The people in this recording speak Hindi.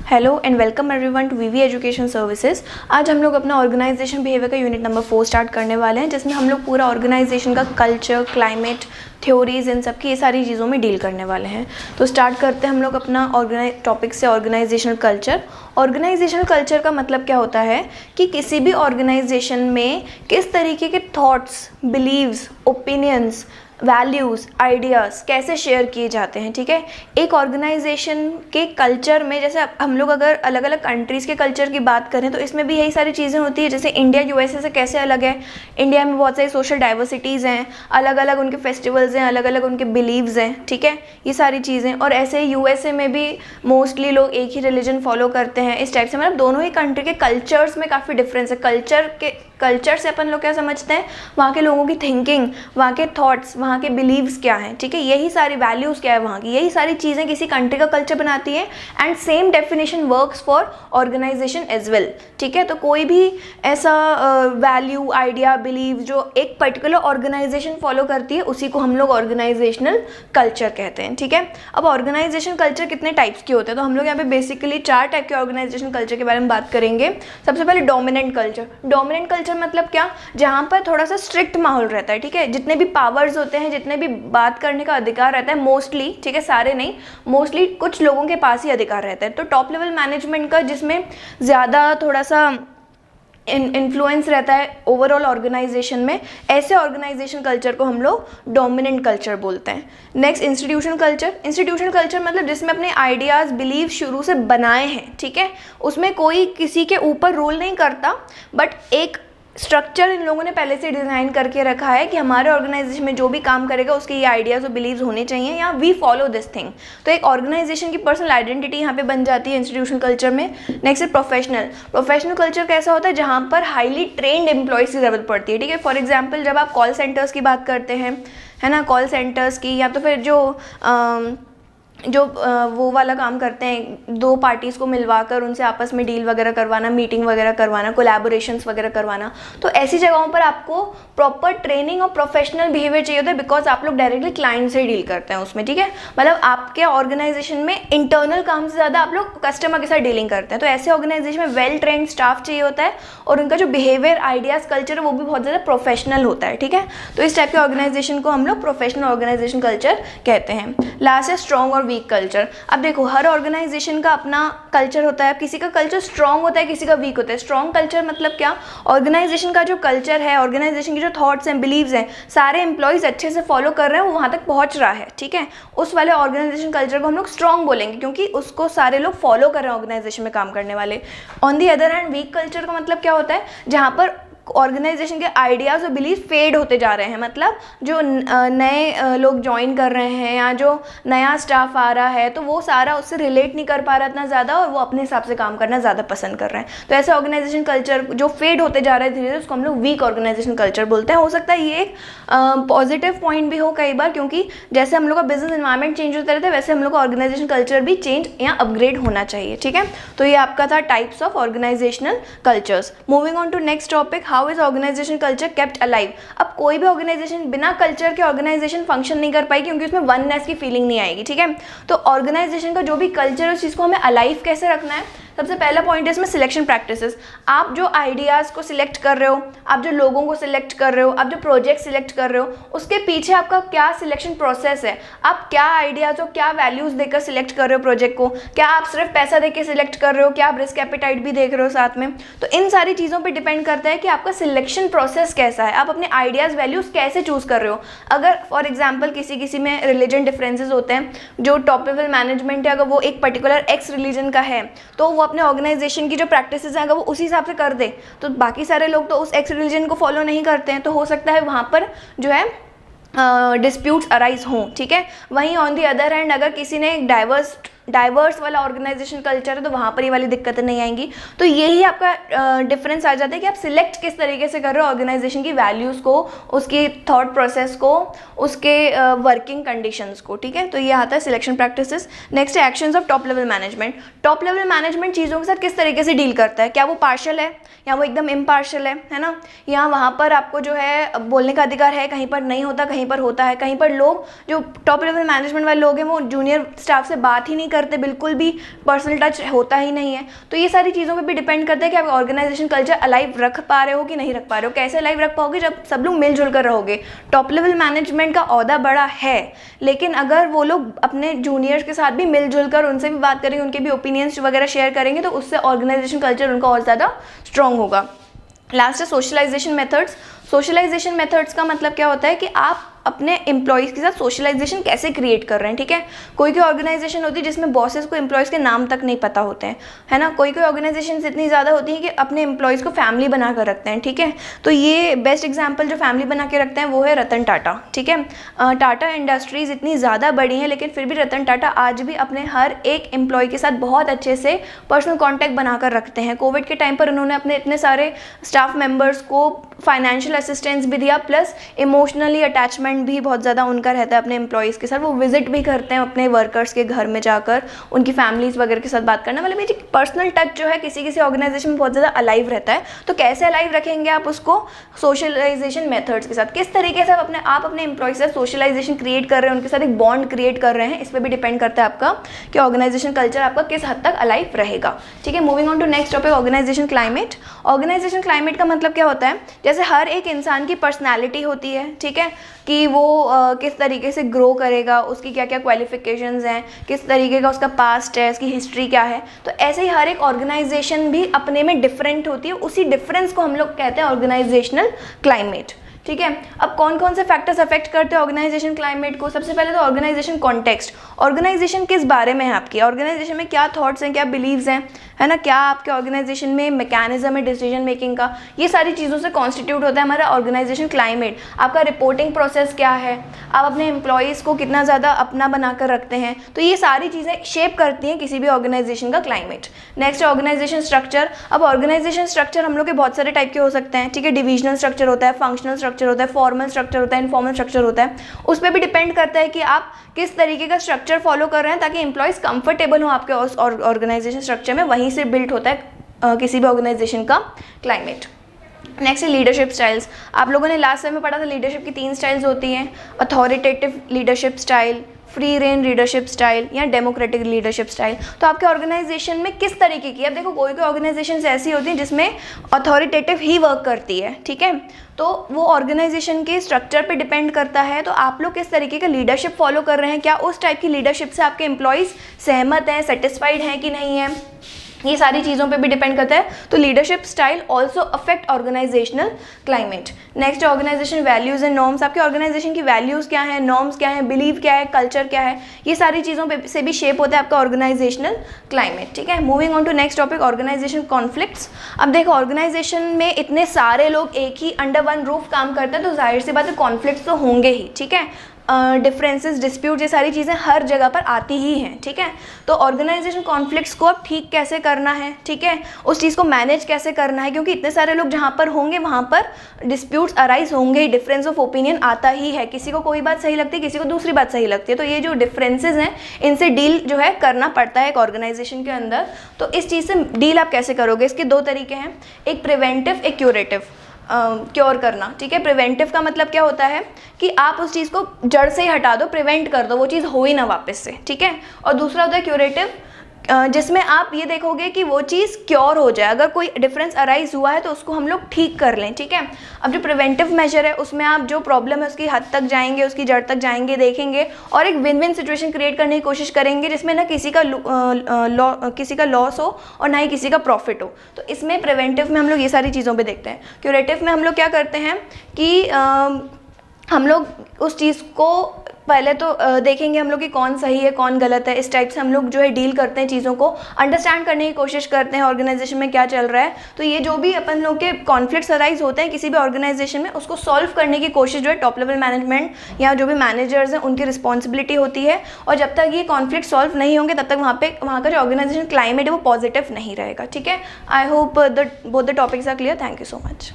Hello and welcome everyone to VV education services. आज हम लोग अपना ऑर्गेनाइजेशन बिहेवियर का यूनिट नंबर 4 स्टार्ट करने वाले हैं, जिसमें हम लोग पूरा ऑर्गेनाइजेशन का कल्चर, क्लाइमेट, थ्योरीज, इन सब की ये सारी चीज़ों में डील करने वाले हैं। तो स्टार्ट करते हैं हम लोग अपना टॉपिक से ऑर्गेनाइजेशनल कल्चर। ऑर्गेनाइजेशनल कल्चर का मतलब क्या होता है कि किसी भी ऑर्गेनाइजेशन में किस तरीके के thoughts, beliefs, opinions, values, ideas कैसे शेयर किए जाते हैं। ठीक है, एक ऑर्गेनाइजेशन के कल्चर में, जैसे हम लोग अगर अलग अलग कंट्रीज़ के कल्चर की बात करें तो इसमें भी यही सारी चीज़ें होती है। जैसे इंडिया यूएसए से कैसे अलग है, इंडिया में बहुत सारी सोशल डाइवर्सिटीज़ हैं, अलग अलग उनके फेस्टिवल्स हैं, अलग अलग उनके बिलीव्स हैं। ठीक है, ये सारी चीज़ें। और ऐसे यूएसए में भी मोस्टली लोग एक ही रिलीजन फॉलो करते हैं। इस टाइप से मतलब दोनों ही कंट्री के कल्चर्स में काफ़ी डिफरेंस है। कल्चर से अपन लोग क्या समझते हैं, वहाँ के लोगों की थिंकिंग, वहाँ के थॉट्स, वहाँ के बिलीव्स क्या हैं। ठीक है, यही सारी वैल्यूज़ क्या है वहाँ की, यही सारी चीज़ें किसी कंट्री का कल्चर बनाती है। And same definition works for organisation as well. ठीक है, तो कोई भी ऐसा वैल्यू, आइडिया, बिलीव जो एक पर्टिकुलर ऑर्गेनाइजेशन फॉलो करती है, उसी को हम लोग ऑर्गेनाइजेशनल कल्चर कहते हैं। ठीक है, अब ऑर्गेनाइजेशन कल्चर कितने टाइप्स के होते हैं, तो हम लोग यहाँ पे बेसिकली 4 टाइप के ऑर्गेनाइजेशन कल्चर के बारे में बात करेंगे। सबसे पहले डोमिनेंट कल्चर। डोमिनेंट कल्चर मतलब क्या, जहाँ पर थोड़ा सा स्ट्रिक्ट माहौल रहता है। ठीक है, जितने भी पावर्स होते हैं, जितने भी बात करने का अधिकार रहता है मोस्टली, ठीक है सारे नहीं, मोस्टली कुछ लोगों के पास ही अधिकार रहता है। तो टॉप लेवल मैनेजमेंट का जिसमें ज़्यादा थोड़ा सा इन्फ्लुएंस रहता है ओवरऑल ऑर्गेनाइजेशन में, ऐसे ऑर्गेनाइजेशन कल्चर को हम लोग डोमिनेंट कल्चर बोलते हैं। Next institutional culture. Institutional culture मतलब जिसमें अपने आइडियाज़, बिलीव शुरू से बनाए हैं। ठीक है, उसमें कोई किसी के ऊपर रूल नहीं करता, बट एक स्ट्रक्चर इन लोगों ने पहले से डिज़ाइन करके रखा है कि हमारे ऑर्गेनाइजेशन में जो भी काम करेगा उसके ये आइडियाज़ और बिलीव्स होने चाहिए, या वी फॉलो दिस थिंग। तो एक ऑर्गेनाइजेशन की पर्सनल आइडेंटिटी यहाँ पे बन जाती है इंस्टीट्यूशनल कल्चर में। नेक्स्ट है प्रोफेशनल। प्रोफेशनल कल्चर कैसा होता है, जहाँ पर हाईली ट्रेंड एम्प्लॉयज़ की ज़रूरत पड़ती है। ठीक है, फॉर एग्जाम्पल जब आप कॉल सेंटर्स की बात करते हैं, है ना, कॉल सेंटर्स की, या तो फिर जो वो वाला काम करते हैं, 2 पार्टीज़ को मिलवाकर उनसे आपस में डील वगैरह करवाना, मीटिंग वगैरह करवाना, कोलैबोरेशंस वगैरह करवाना, तो ऐसी जगहों पर आपको प्रॉपर ट्रेनिंग और प्रोफेशनल बिहेवियर चाहिए होता है, बिकॉज आप लोग डायरेक्टली क्लाइंट से डील करते हैं उसमें। ठीक है, मतलब आपके ऑर्गेनाइजेशन में इंटरनल काम से ज़्यादा आप लोग कस्टमर के साथ डीलिंग करते हैं। तो ऐसे ऑर्गेनाइजेशन में वेल ट्रेंड स्टाफ चाहिए होता है, और उनका जो बिहेवियर, आइडियाज़, कल्चर है वो भी बहुत ज़्यादा प्रोफेशनल होता है। ठीक है, तो इस टाइप के ऑर्गेनाइजेशन को हम लोग प्रोफेशनल ऑर्गेनाइजेशन कल्चर कहते हैं। लास्ट है स्ट्रॉन्ग और वीक कल्चर। अब देखो, हर ऑर्गेनाइजेशन का अपना कल्चर होता है, किसी का कल्चर स्ट्रॉन्ग होता है, किसी का वीक होता है। स्ट्रॉन्ग कल्चर मतलब क्या, ऑर्गेनाइजेशन का जो कल्चर है, ऑर्गेनाइजेशन के जो थॉट्स हैं, बिलीव्स हैं, सारे एम्प्लॉयज़ अच्छे से फॉलो कर रहे हैं, वो वहाँ तक पहुँच रहा है। ठीक है, उस वाले ऑर्गेनाइजेशन कल्चर को हम लोग स्ट्रॉन्ग बोलेंगे, क्योंकि उसको सारे लोग फॉलो कर रहे हैं ऑर्गेनाइजेशन में काम करने वाले। On the other hand weak culture का मतलब क्या होता है, जहाँ पर ऑर्गेनाइजेशन के आइडियाज़ और बिलीव फेड होते जा रहे हैं। मतलब जो नए लोग ज्वाइन कर रहे हैं, या जो नया स्टाफ आ रहा है, तो वो सारा उससे रिलेट नहीं कर पा रहा इतना ज़्यादा, और वो अपने हिसाब से काम करना ज़्यादा पसंद कर रहे हैं। तो ऐसे ऑर्गेनाइजेशन कल्चर जो फेड होते जा रहे हैं धीरे धीरे, उसको हम लोग वीक ऑर्गेनाइजेशन कल्चर बोलते हैं। हो सकता है ये एक पॉजिटिव पॉइंट भी हो कई बार, क्योंकि जैसे हम लोग का बिजनेस एनवायरनमेंट चेंज होता रहता है, वैसे हम लोग का ऑर्गेनाइजेशन कल्चर भी चेंज या अपग्रेड होना चाहिए। ठीक है, तो ये आपका था types of organisational cultures. Moving on to next topic, how is organisation culture kept alive. अब कोई भी ऑर्गेनाइजेशन बिना कल्चर के ऑर्गेनाइजेशन फंक्शन नहीं कर पाई, क्योंकि उसमें वननेस की फीलिंग नहीं आएगी। ठीक है, तो ऑर्गेनाइजेशन का जो भी कल्चर है, उस चीज़ को हमें अलाइव कैसे रखना है। सबसे पहला पॉइंट है इसमें सिलेक्शन प्रैक्टिसेस। आप जो आइडियाज़ को सिलेक्ट कर रहे हो, आप जो लोगों को सिलेक्ट कर रहे हो, आप जो प्रोजेक्ट सिलेक्ट कर रहे हो, उसके पीछे आपका क्या सिलेक्शन प्रोसेस है। आप क्या आइडियाज़ और क्या वैल्यूज़ देकर सिलेक्ट कर रहे हो प्रोजेक्ट को, क्या आप सिर्फ पैसा देकर सिलेक्ट कर रहे हो, क्या आप रिस्क एपेटाइट भी देख रहे हो साथ में। तो इन सारी चीज़ों पर डिपेंड करता है कि आपका सिलेक्शन प्रोसेस कैसा है, आप अपने आइडियाज़, वैल्यूज़ कैसे चूज़ कर रहे हो। अगर फॉर एग्जाम्पल किसी में रिलीजन डिफरेंसेस होते हैं, जो टॉप लेवल मैनेजमेंट है, अगर वो एक पर्टिकुलर एक्स रिलीजन का है, तो वो अपने ऑर्गेनाइजेशन की जो प्रैक्टिसेस हैं अगर वो उसी हिसाब से कर दे, तो बाकी सारे लोग तो उस एक्स रिलीजन को फॉलो नहीं करते हैं, तो हो सकता है वहाँ पर जो है डिस्प्यूट्स अराइज हों। ठीक है, वहीं ऑन दी अदर हैंड अगर किसी ने एक डाइवर्स वाला ऑर्गेनाइजेशन कल्चर है, तो वहाँ पर ये वाली दिक्कतें नहीं आएंगी। तो यही आपका डिफरेंस आ जाता है कि आप सिलेक्ट किस तरीके से कर रहे हो ऑर्गेनाइजेशन की वैल्यूज़ को, उसकी थॉट प्रोसेस को, उसके वर्किंग कंडीशंस को। ठीक है, तो ये आता है सिलेक्शन प्रैक्टिसेस। नेक्स्ट है actions of top level management. Top level management चीज़ों के साथ किस तरीके से डील करता है, क्या वो पार्शियल है या वो एकदम इम्पार्शियल है ना, या वहाँ पर आपको जो है बोलने का अधिकार है, कहीं पर नहीं होता, कहीं पर होता है। कहीं पर लोग जो टॉप लेवल मैनेजमेंट वाले लोग हैं वो जूनियर स्टाफ से बात ही नहीं करते, बिल्कुल भी पर्सनल टच होता ही नहीं है। तो ये सारी चीज़ों पे भी डिपेंड करता है कि आप ऑर्गेनाइजेशन कल्चर अलाइव रख पा रहे हो कि नहीं रख पा रहे हो। कैसे अलाइव रख पाओगे? जब सब लोग मिलजुल कर रहोगे। टॉप लेवल मैनेजमेंट का ओहदा बड़ा है, लेकिन अगर वो लोग अपने जूनियर्स के साथ भी मिलजुल कर उनसे भी बात करेंगे, उनके भी ओपिनियंस वगैरह शेयर करेंगे, तो उससे ऑर्गेनाइजेशन कल्चर उनका और ज़्यादा स्ट्रॉन्ग होगा। लास्ट है सोशलाइजेशन मेथड्स। सोशलाइजेशन मेथड्स का मतलब क्या होता है कि आप अपने एम्प्लॉयज़ के साथ सोशलाइजेशन कैसे क्रिएट कर रहे हैं, ठीक है। कोई कोई ऑर्गेनाइजेशन होती है जिसमें बॉसेस को एम्प्लॉयज़ के नाम तक नहीं पता होते हैं, है ना। कोई कोई ऑर्गेनाइजेशन इतनी ज़्यादा होती है कि अपने एम्प्लॉयज़ को फैमिली बना कर रखते हैं, ठीक है। तो ये बेस्ट एग्जाम्पल जो फैमिली बना के रखते हैं वो है रतन टाटा, ठीक है। टाटा इंडस्ट्रीज़ इतनी ज़्यादा बड़ी हैं, लेकिन फिर भी रतन टाटा आज भी अपने हर एक एम्प्लॉय के साथ बहुत अच्छे से पर्सनल कॉन्टैक्ट बनाकर रखते हैं। कोविड के टाइम पर उन्होंने अपने इतने सारे स्टाफ मेम्बर्स को फाइनेंशियल असिस्टेंस भी दिया, प्लस इमोशनली अटैचमेंट भी बहुत ज़्यादा उनका रहता है अपने एम्प्लॉयज़ के साथ। वो विजिट भी करते हैं अपने वर्कर्स के घर में जाकर, उनकी फैमिलीज़ वगैरह के साथ बात करना। मतलब ये पर्सनल टच जो है किसी किसी ऑर्गेनाइजेशन में बहुत ज़्यादा अलाइव रहता है। तो कैसे अलाइव रखेंगे आप उसको? सोशलाइजेशन मेथड्स के साथ। किस तरीके से आप अपने एम्प्लॉयज़ से सोशलाइजेशन क्रिएट कर रहे हैं, उनके साथ एक बॉन्ड क्रिएट कर रहे हैं, इस पर भी डिपेंड करता है आपका कि ऑर्गेनाइजेशन कल्चर आपका किस हद तक अलाइव रहेगा, ठीक है। Moving on to next topic, organisation climate. Organisation climate का मतलब क्या होता है? जैसे हर एक इंसान की पर्सनैलिटी होती है, ठीक है, कि वो किस तरीके से ग्रो करेगा, उसकी क्या क्या क्वालिफिकेशंस हैं, किस तरीके का उसका पास्ट है, उसकी हिस्ट्री क्या है। तो ऐसे ही हर एक ऑर्गेनाइजेशन भी अपने में डिफरेंट होती है। उसी डिफरेंस को हम लोग कहते हैं ऑर्गेनाइजेशनल क्लाइमेट, ठीक है। अब कौन कौन से फैक्टर्स अफेक्ट करते हैं ऑर्गेनाइजेशन क्लाइमेट को? सबसे पहले तो ऑर्गेनाइजेशन कॉन्टेक्स्ट। ऑर्गेनाइजेशन किस बारे में है आपकी, ऑर्गेनाइजेशन में क्या थॉट्स हैं, क्या बिलीव्स हैं, है ना, क्या आपके ऑर्गेनाइजेशन में मैकेनिज्म है डिसीजन मेकिंग का, ये सारी चीज़ों से कॉन्स्टिट्यूट होता है हमारा ऑर्गेनाइजेशन क्लाइमेट। आपका रिपोर्टिंग प्रोसेस क्या है, आप अपने एम्प्लॉयज़ को कितना ज़्यादा अपना बनाकर रखते हैं, तो ये सारी चीज़ें शेप करती हैं किसी भी ऑर्गेनाइजेशन का क्लाइमेट। नेक्स्ट है ऑर्गेनाइजेशन स्ट्रक्चर। अब ऑर्गेनाइजेशन स्ट्रक्चर हम लोग के बहुत सारे टाइप के हो सकते हैं, ठीक है। डिविजनल स्ट्रक्चर होता है, फंक्शनल स्ट्रक्चर होता है, फॉर्मल स्ट्रक्चर होता है, इनफॉर्मल स्ट्रक्चर होता है। उस पर भी डिपेंड करता है कि आप किस तरीके का स्ट्रक्चर फॉलो कर रहे हैं ताकि एम्प्लॉयज़ कंफर्टेबल हो आपके ऑर्गेनाइजेशन स्ट्रक्चर में। वहीं से बिल्ड होता है किसी भी ऑर्गेनाइजेशन का क्लाइमेट। नेक्स्ट है लीडरशिप स्टाइल्स। आप लोगों ने लास्ट टाइम में पढ़ा था लीडरशिप की 3 स्टाइल्स होती हैं, authoritative leadership style, free rein leadership style या डेमोक्रेटिक लीडरशिप स्टाइल। तो आपके ऑर्गेनाइजेशन में किस तरीके की, अब देखो कोई कोई ऑर्गेनाइजेशन ऐसी होती हैं जिसमें अथॉरिटेटिव ही वर्क करती है, ठीक है। तो वो ऑर्गेनाइजेशन के स्ट्रक्चर पे डिपेंड करता है। तो आप लोग किस तरीके का लीडरशिप फॉलो कर रहे हैं, क्या उस टाइप की लीडरशिप से आपके एम्प्लॉयज़ सहमत हैं, सेटिस्फाइड हैं कि नहीं है, ये सारी चीज़ों पे भी डिपेंड करता है। तो leadership style also affect organisational climate. Next organisation values and norms. आपके ऑर्गेनाइजेशन की वैल्यूज़ क्या है, नॉर्म्स क्या है, बिलीव क्या है, कल्चर क्या है, ये सारी चीज़ों पे से भी शेप होता है आपका ऑर्गेनाइजेशनल क्लाइमेट, ठीक है। Moving on to next topic, organisation conflicts. अब देखो ऑर्गेनाइजेशन में इतने सारे लोग एक ही अंडर वन रूफ काम करते हैं, तो जाहिर सी बात है कॉन्फ्लिक्ट्स तो होंगे ही, ठीक है। डिफरेंसेस, डिस्प्यूट, ये सारी चीज़ें हर जगह पर आती ही हैं, ठीक है। तो ऑर्गेनाइजेशन कॉन्फ्लिक्ट्स को अब ठीक कैसे करना है, ठीक है, उस चीज़ को मैनेज कैसे करना है, क्योंकि इतने सारे लोग जहाँ पर होंगे वहाँ पर डिस्प्यूट्स अराइज होंगे ही, डिफरेंस ऑफ ओपिनियन आता ही है, किसी को कोई बात सही लगती है, किसी को दूसरी बात सही लगती है। तो ये जो डिफरेंसेस हैं इनसे डील जो है करना पड़ता है एक ऑर्गेनाइजेशन के अंदर। तो इस चीज़ से डील आप कैसे करोगे, इसके 2 तरीके हैं, एक प्रिवेंटिव, एक क्यूरेटिव। क्योर करना, ठीक है। प्रिवेंटिव का मतलब क्या होता है कि आप उस चीज़ को जड़ से ही हटा दो, प्रिवेंट कर दो, वो चीज़ हो ही ना वापस से, ठीक है। और दूसरा होता है क्यूरेटिव, जिसमें आप ये देखोगे कि वो चीज़ क्योर हो जाए, अगर कोई डिफरेंस अराइज हुआ है तो उसको हम लोग ठीक कर लें, ठीक है। अब जो प्रिवेंटिव मेजर है उसमें आप जो प्रॉब्लम है उसकी हद तक जाएंगे, उसकी जड़ तक जाएंगे, देखेंगे और एक विन विन सिचुएशन क्रिएट करने की कोशिश करेंगे जिसमें ना किसी का लॉस हो और ना ही किसी का प्रॉफिट हो। तो इसमें प्रिवेंटिव में हम लोग ये सारी चीज़ों पर देखते हैं। क्यूरेटिव में हम लोग क्या करते हैं कि हम लोग उस चीज़ को पहले तो देखेंगे हम लोग कि कौन सही है कौन गलत है, इस टाइप से हम लोग जो है डील करते हैं, चीज़ों को अंडरस्टैंड करने की कोशिश करते हैं ऑर्गेनाइजेशन में क्या चल रहा है। तो ये जो भी अपन लोग के कॉन्फ्लिक्ट्स अराइज होते हैं किसी भी ऑर्गेनाइजेशन में, उसको सॉल्व करने की कोशिश जो है टॉप लेवल मैनेजमेंट या जो भी मैनेजर्स हैं उनकी रिस्पॉन्सिबिलिटी होती है। और जब तक ये कॉन्फ्लिक्ट सॉल्व नहीं होंगे तब तक वहाँ का जो ऑर्गेनाइजेशन क्लाइमेट है वो पॉजिटिव नहीं रहेगा, ठीक है। I hope both the topics are clear. Thank you so much.